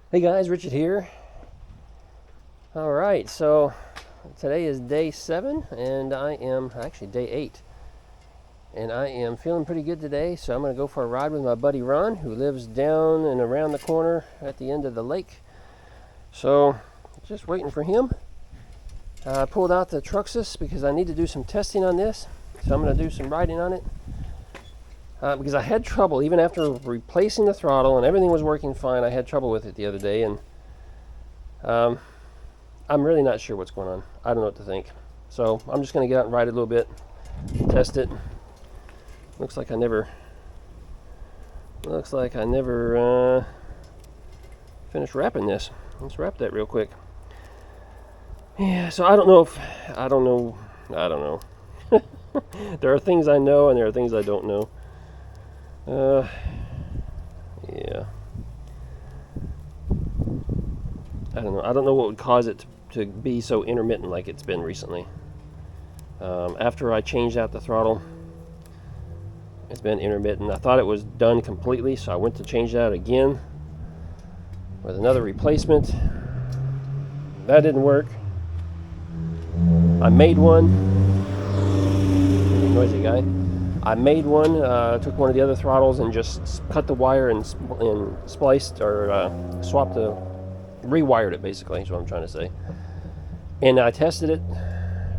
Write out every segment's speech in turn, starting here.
Hey guys, Richard here. All right, so today is day 7, and I am actually day 8, and I am feeling pretty good today. So I'm going to go for a ride with my buddy Ron, who lives down and around the corner at the end of the lake. So just waiting for him. I pulled out the Truxus because I need to do some testing on this, so I'm going to do some riding on it. Because I had trouble, even after replacing the throttle and everything was working fine, I had trouble with it the other day, and I'm really not sure what's going on. I don't know what to think. So I'm just going to get out and ride it a little bit, test it. Looks like I never finished wrapping this. Let's wrap that real quick. Yeah, so I don't know. There are things I know and there are things I don't know. Yeah. I don't know. I don't know what would cause it to be so intermittent like it's been recently. After I changed out the throttle, it's been intermittent. I thought it was done completely, so I went to change that again with another replacement. That didn't work. I made one. Noisy guy. I made one, took one of the other throttles and just cut the wire and spliced or rewired it, basically, is what I'm trying to say. And I tested it,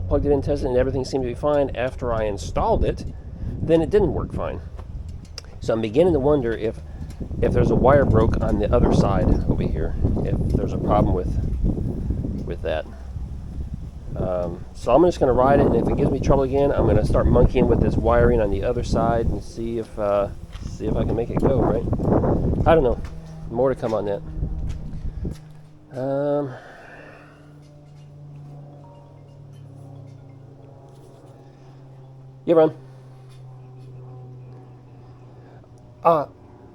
plugged it in, tested it, and everything seemed to be fine. After I installed it, then it didn't work fine. So I'm beginning to wonder if there's a wire broke on the other side over here, if there's a problem with that. So I'm just going to ride it, and if it gives me trouble again, I'm going to start monkeying with this wiring on the other side and see if I can make it go, right? I don't know. More to come on that. Yeah, Ron.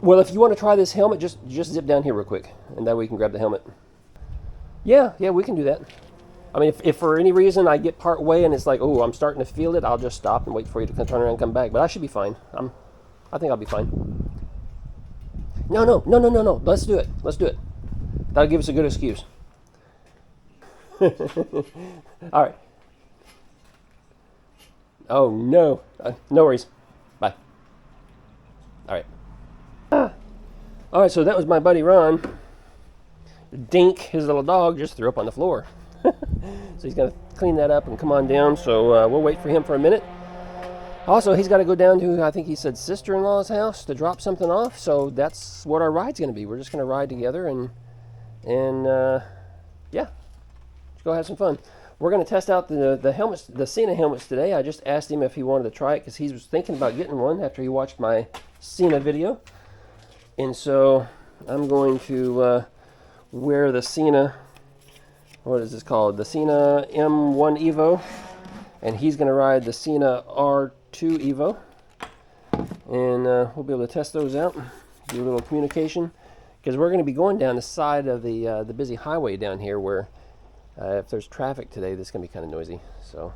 Well, if you want to try this helmet, just zip down here real quick, and that way you can grab the helmet. Yeah, we can do that. I mean, if for any reason I get part way and it's like, oh, I'm starting to feel it, I'll just stop and wait for you to turn around and come back. But I should be fine. I think I'll be fine. No. Let's do it. That'll give us a good excuse. All right. Oh, no. No worries. Bye. All right. All right, so that was my buddy Ron. Dink, his little dog, just threw up on the floor. So he's going to clean that up and come on down. So we'll wait for him for a minute. Also, he's got to go down to, I think he said, sister-in-law's house to drop something off. So that's what our ride's going to be. We're just going to ride together and yeah, let's go have some fun. We're going to test out the helmets, the SENA helmets today. I just asked him if he wanted to try it because he was thinking about getting one after he watched my SENA video. And so I'm going to wear the SENA, what is this called? The SENA M1 Evo. And he's going to ride the SENA R2 Evo. And we'll be able to test those out, do a little communication. Because we're going to be going down the side of the busy highway down here where if there's traffic today, this is going to be kind of noisy. So,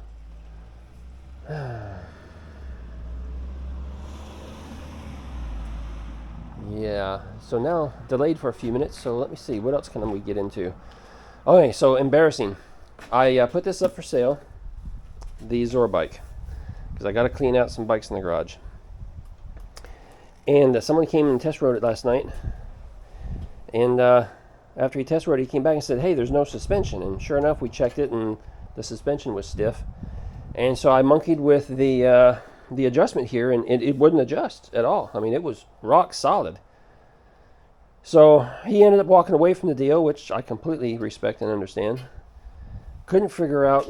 yeah. So now, delayed for a few minutes. So let me see. What else can we get into? Okay, so embarrassing. I put this up for sale, the Zora bike, because I got to clean out some bikes in the garage. And someone came and test rode it last night. And after he test rode it, he came back and said, hey, there's no suspension. And sure enough, we checked it, and the suspension was stiff. And so I monkeyed with the adjustment here, and it wouldn't adjust at all. I mean, it was rock solid. So he ended up walking away from the deal, which I completely respect and understand. Couldn't figure out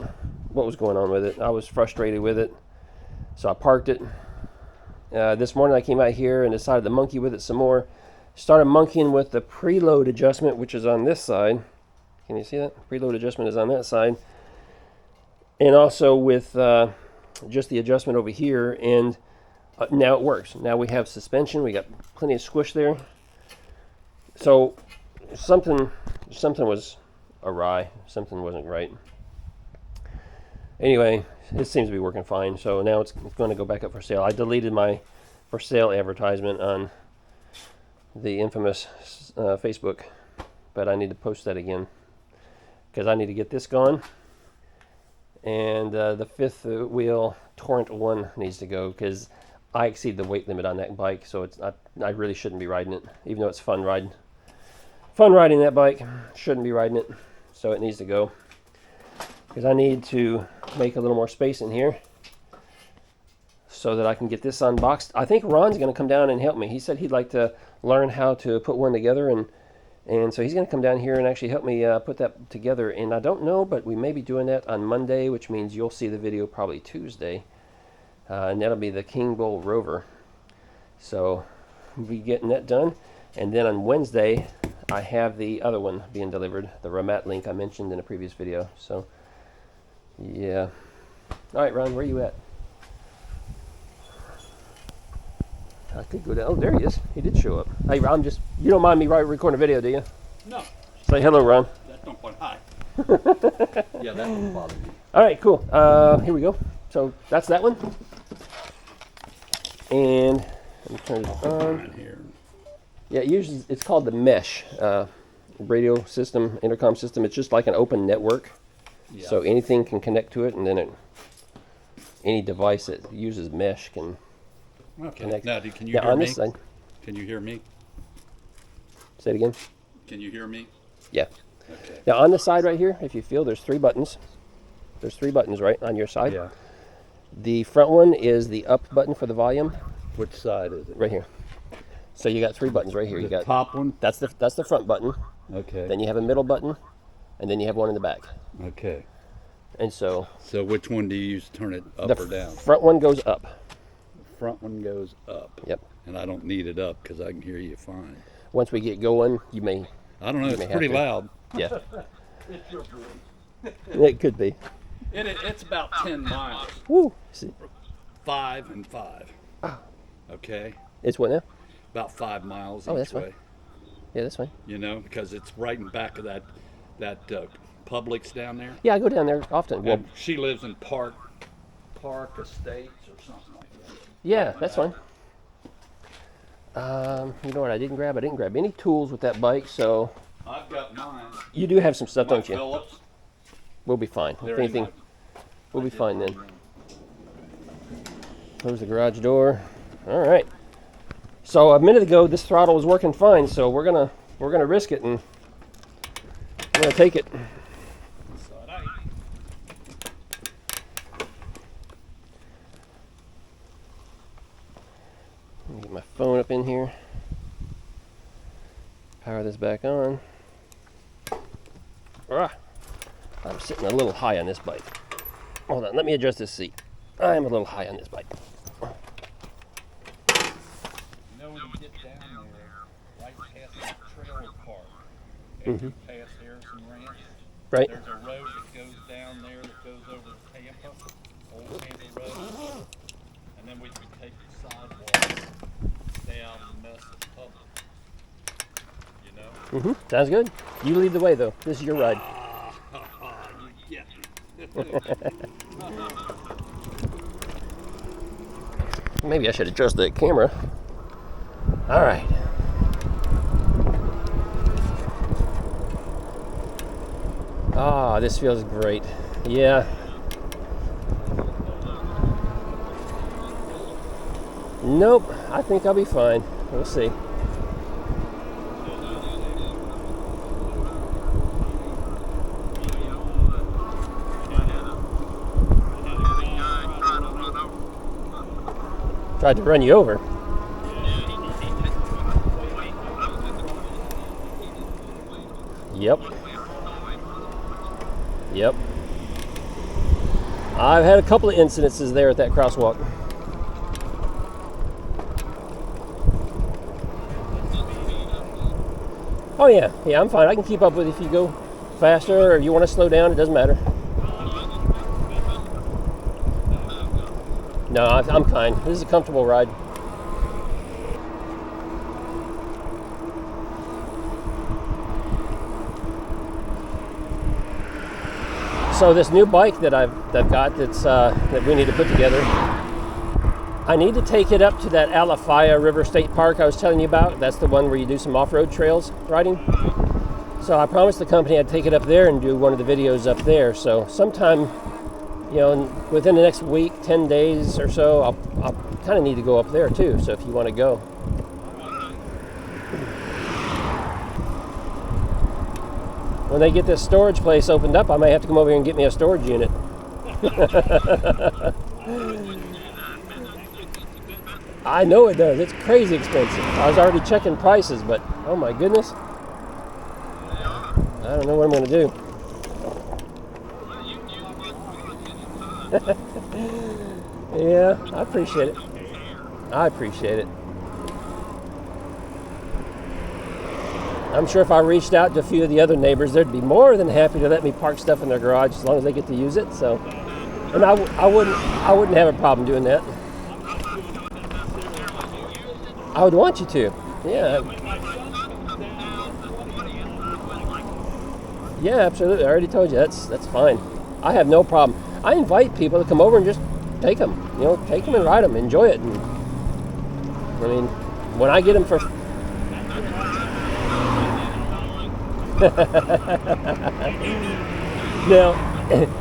what was going on with it. I was frustrated with it. So I parked it. This morning I came out here and decided to monkey with it some more. Started monkeying with the preload adjustment, which is on this side. Can you see that? Preload adjustment is on that side. And also with just the adjustment over here. And now it works. Now we have suspension. We got plenty of squish there. So something was awry. Something wasn't right. Anyway, it seems to be working fine. So now it's going to go back up for sale. I deleted my for sale advertisement on the infamous Facebook but I need to post that again because I need to get this going. And the fifth wheel Torrent 1 needs to go because I exceed the weight limit on that bike, so it's not, I really shouldn't be riding it, even though it's fun riding. Fun riding that bike, shouldn't be riding it, so it needs to go. Because I need to make a little more space in here so that I can get this unboxed. I think Ron's going to come down and help me. He said he'd like to learn how to put one together, and so he's going to come down here and actually help me put that together. And I don't know, but we may be doing that on Monday, which means you'll see the video probably Tuesday. And that'll be the King Bull Rover. So we'll be getting that done. And then on Wednesday, I have the other one being delivered, the Ramat Link I mentioned in a previous video. So, yeah. All right, Ron, where are you at? I could go down. Oh, there he is. He did show up. Hey, Ron, you don't mind me recording a video, do you? No. Say hello, Ron. That don't point hi. Yeah, that don't bother me. All right, cool. Here we go. So that's that one. And let me turn it on. Here. Yeah, usually it's called the mesh radio system, intercom system. It's just like an open network, so anything can connect to it, and then any device that uses mesh can connect. Now, can you hear on me? This side. Can you hear me? Say it again. Can you hear me? Yeah. Okay. Now on the side right here, if you feel, there's 3 buttons. There's 3 buttons right on your side. Yeah. The front one is the up button for the volume. Which side is it? Right here. So you got 3 buttons right here. The You got top one? that's the front button. Okay. Then you have a middle button, and then you have one in the back. Okay. And so which one do you use to turn it up or down? The front one goes up. The front one goes up. Yep. And I don't need it up because I can hear you fine. Once we get going, you may. I don't know. It's may pretty have to. loud. Yeah. It's your voice. It could be. It's about 10 miles. Woo. See. 5 and 5. Oh. Okay. It's what now? About 5 miles Oh, each that's fine. way. Yeah, that's fine. You know, because it's right in back of that Publix down there. Yeah, I go down there often. Well, And she lives in Park Estates or something like that. yeah, that's fine. You know what I didn't grab? I didn't grab any tools with that bike, so I've got mine. you do have some stuff, My don't you? Phillips. We'll be fine. If They're in anything, my- we'll be I did fine mine then. wrong. Close the garage door. All right. So a minute ago, this throttle was working fine, so we're gonna risk it and we're gonna take it. Let me get my phone up in here. Power this back on. Ah, I'm sitting a little high on this bike. Hold on, let me adjust this seat. I'm a little high on this bike. You know, when you get down there, right past that trailer park, and you pass Harrison Ranch, Right? there's a road that goes down there that goes over to Tampa, Old Tampa Road, and then we can take the sidewalk down and mess with public. You know? Sounds good. You lead the way, though. This is your ride. You get me. Maybe I should adjust the camera. All right. Ah, this feels great. Yeah. Nope. I think I'll be fine. We'll see. Tried to run you over. Yep. Yep. I've had a couple of incidences there at that crosswalk. Oh yeah, yeah, I'm fine. I can keep up with it if you go faster or you want to slow down. It doesn't matter. No, I'm fine. This is a comfortable ride. So this new bike that I've got that we need to put together, I need to take it up to that Alafaya River State Park I was telling you about. That's the one where you do some off-road trails riding. So I promised the company I'd take it up there and do one of the videos up there. So sometime, within the next week, 10 days or so, I'll kind of need to go up there too. So if you want to go. When they get this storage place opened up, I may have to come over here and get me a storage unit. I know it does. It's crazy expensive. I was already checking prices, but oh my goodness. I don't know what I'm going to do. Yeah, I appreciate it. I appreciate it. I'm sure if I reached out to a few of the other neighbors, they'd be more than happy to let me park stuff in their garage as long as they get to use it. So, and I wouldn't have a problem doing that. I would want you to. Yeah. Yeah, absolutely. I already told you that's fine. I have no problem. I invite people to come over and just take them. Take them and ride them. Enjoy it. And I mean, when I get them for now,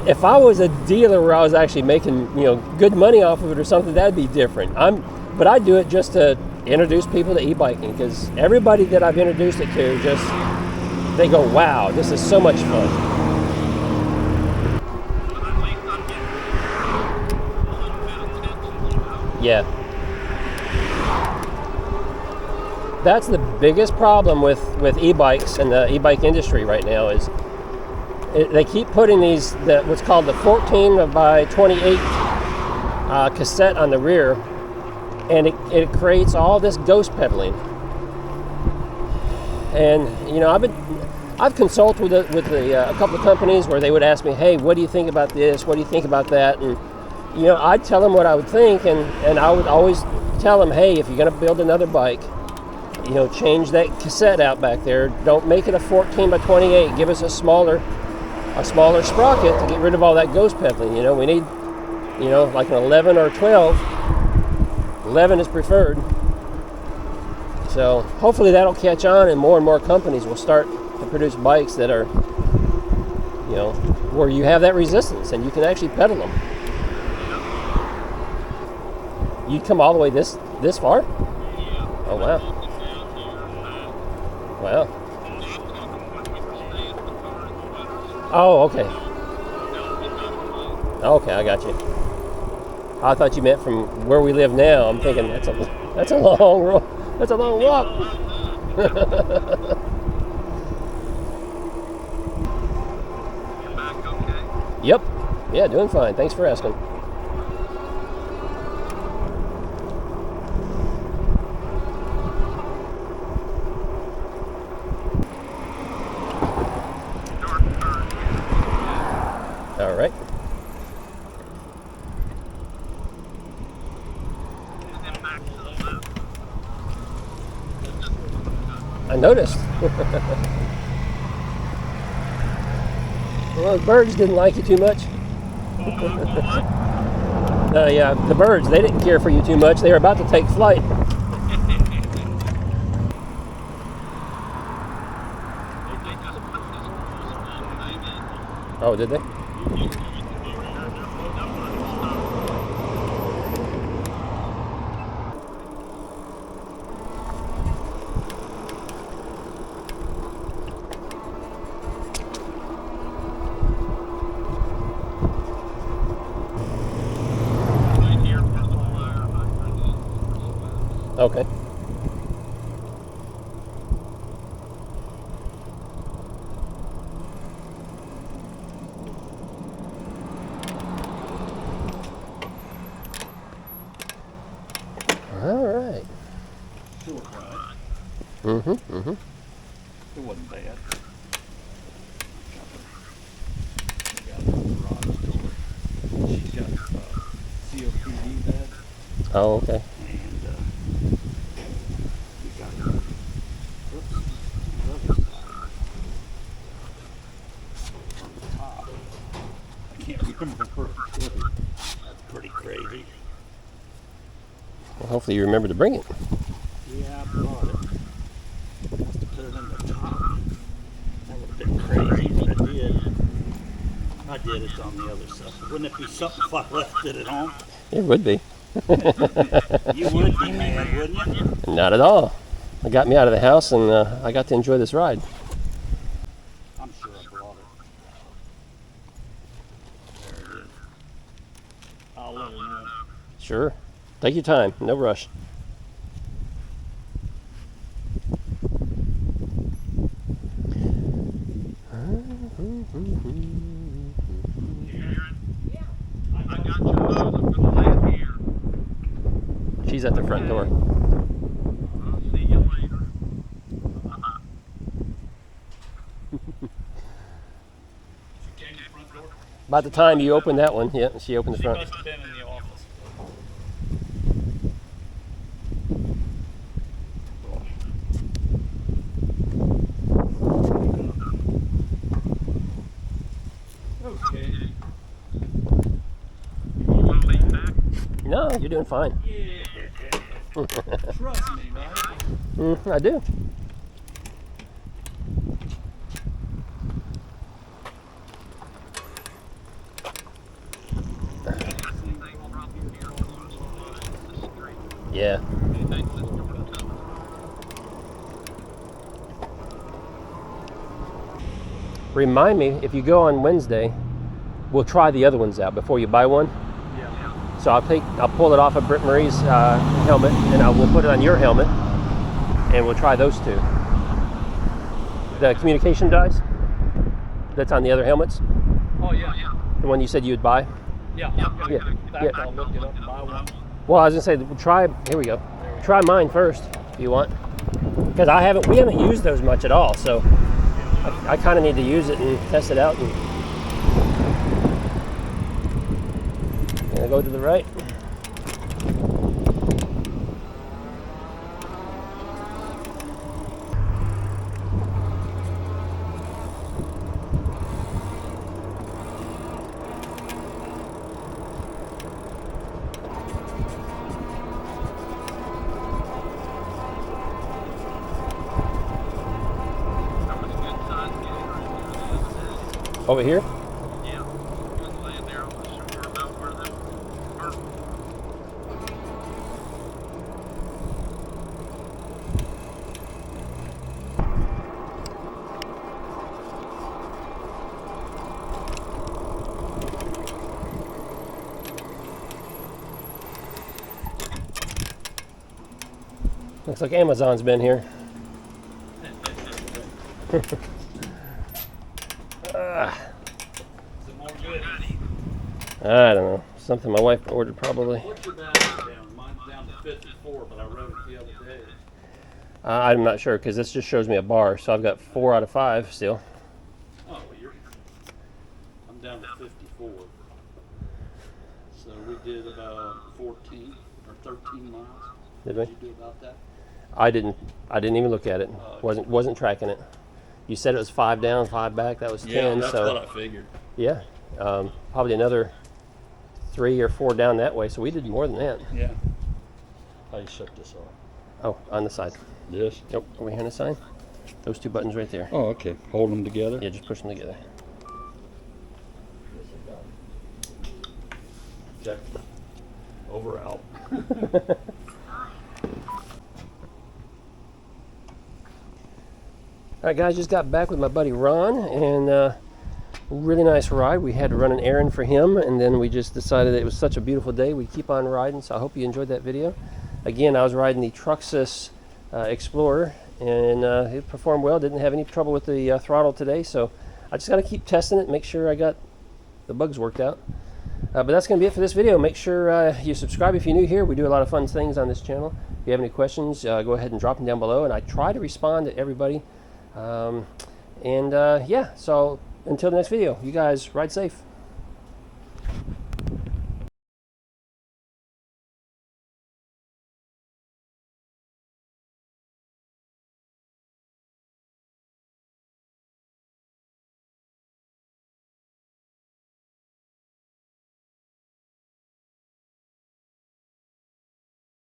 if I was a dealer where I was actually making good money off of it or something, that'd be different. But I do it just to introduce people to e-biking, because everybody that I've introduced it to they go, wow, this is so much fun. Yeah. That's the biggest problem with e-bikes and the e-bike industry right now is they keep putting what's called the 14 by 28 cassette on the rear, and it creates all this ghost pedaling. And I've consulted with a couple of companies where they would ask me, hey, what do you think about this? What do you think about that? And I'd tell them what I would think, and I would always tell them, hey, if you're going to build another bike, change that cassette out back there. Don't make it a 14 by 28. Give us a smaller sprocket to get rid of all that ghost pedaling. We need, like an 11 or 12. 11 is preferred. So hopefully that'll catch on, and more companies will start to produce bikes that are, where you have that resistance and you can actually pedal them. You'd come all the way this far? Oh wow. Wow. Oh, okay. Okay, I got you. I thought you meant from where we live now. I'm thinking that's a long road. That's a long walk. Back okay? Yep. Yeah, doing fine. Thanks for asking. All right. I noticed. Well, the birds didn't like you too much. Yeah, the birds, they didn't care for you too much. They were about to take flight. Oh, did they? Okay. All right. Short ride. Mm-hmm. It wasn't bad. Got her garage door. She's got COPD bed. Oh, okay. And we got her. Oops. The other side. On the top. I can't remember where it was. That's pretty crazy. Well, hopefully you remember to bring it. Yeah, I brought it. Must have put it in the top. crazy, but I did. I did it on the other side. Wouldn't it be something if I left it at home? It would be. You would be mad, wouldn't you? Not at all. It got me out of the house, and I got to enjoy this ride. I'm sure I brought it. There it is. I'll let her know. Sure. Take your time. No rush. I got your load. I'm gonna land here. She's at the front door. I'll see you later. She came to the front door. By the time you opened that one, yeah, she opened the She front. must have been in the office. Okay. You want to lean back? No, you're doing fine. Yeah. Trust me, right? I do. Yeah. Remind me, if you go on Wednesday, we'll try the other ones out before you buy one. Yeah. So I'll pull it off of Britt Marie's helmet, and we'll put it on your helmet, and we'll try those two. The communication dice that's on the other helmets, Oh, yeah. Yeah. the one you said you would buy. Yeah. Yeah. Back, Yeah. I'll look it up and buy one. Well, I was gonna say, try. Here we go. Try mine first, if you want, because we haven't used those much at all. So I kind of need to use it and test it out. And gonna go to the right. Over here? Yeah. Just laying there on the shore about where them are. Looks like Amazon's been here. Is it more good? I don't know. Something my wife ordered probably. What's your battery down? Mine's down to 54, but I wrote it the other day. I'm not sure because this just shows me a bar. So I've got 4 out of 5 still. Oh, well, I'm down to 54. So we did about 14 or 13 miles. Did we? Did you do about that? I didn't even look at it. Wasn't tracking it. You said it was 5 down, 5 back. That was 10. that's so what I figured. yeah, probably another 3 or 4 down that way. So we did more than that. Yeah. How you shut this off? Oh, on the side. This? Yep. Over here on the side. Those 2 buttons right there. Oh, okay. Hold them together. Yeah, just push them together. Check. Over out. All right, guys, just got back with my buddy Ron, and really nice ride. We had to run an errand for him, and then we just decided that it was such a beautiful day, we'd keep on riding, so I hope you enjoyed that video. Again, I was riding the Truxus Explorer, and it performed well. Didn't have any trouble with the throttle today, so I just got to keep testing it, make sure I got the bugs worked out. But that's going to be it for this video. Make sure you subscribe if you're new here. We do a lot of fun things on this channel. If you have any questions, go ahead and drop them down below, and I try to respond to everybody. Yeah, so until the next video, you guys ride safe.